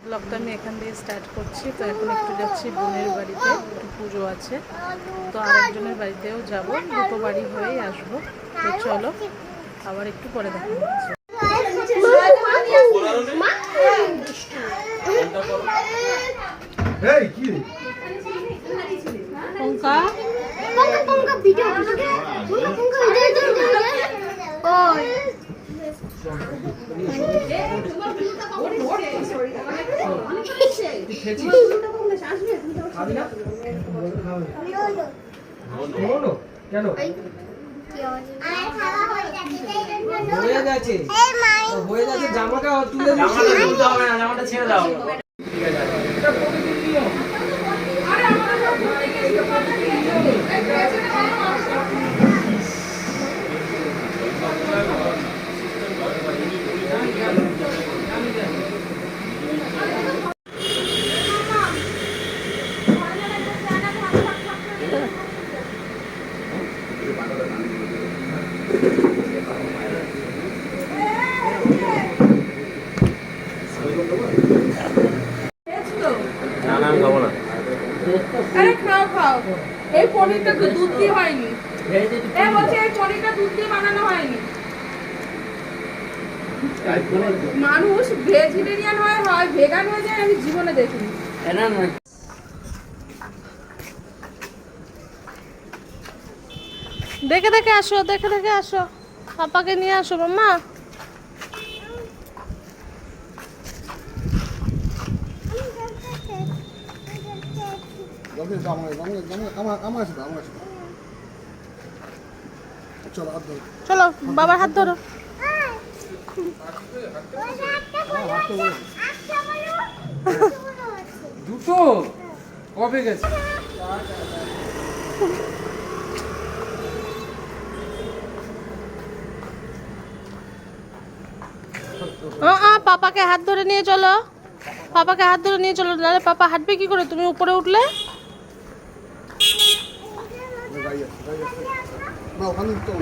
ব্লগটা আমি এখান থেকে স্টার্ট করছি। তো এখন একটু যাচ্ছি বোনের বাড়িতে, একটু পুজো আছে, তো আরেকজনের বাড়িতেও যাব, দুটো বাড়ি হয়েই আসবো। তো চলো আবার একটু পরে দেখা হচ্ছে। কেন হয়ে যাচ্ছে জামাটা তুলে দিতে হবে না, জামাটা ছেড়ে দাও। এই পনিরটা দুধ দিয়ে হয়নি, এই বলছে এই পনিরটা দুধ দিয়ে বানানো হয়নি। মানুষ ভেজিটেরিয়ান হয় ভেগান হয়ে যায়, আমি জীবনে দেখিনি। দেখে দেখে আসো, দেখে দেখে আসো, পাপাকে নিয়ে আসো মাম্মা। চলো বাবার হাত ধরো। দুটো কবে গেছে? পাপাকে হাত ধরে নিয়ে চলো, পাপাকে হাত ধরে নিয়ে চলো, নাহলে পাপা হাঁটবে কি করে তুমি উপরে উঠলে?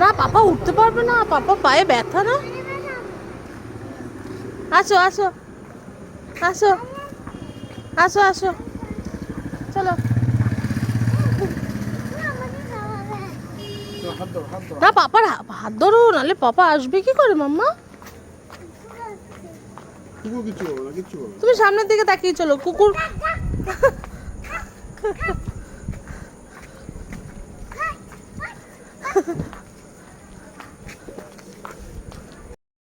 না পাপা উঠতে পারবে না, পাপা পায়ে ব্যথা না। আসো আসো আসো আসো আসো, চলো। না পাপার হাত ধরো, নাহলে পাপা আসবে কি করে মাম্মা? তুমি সামনের দিকে তাকিয়ে চলো, কুকুর।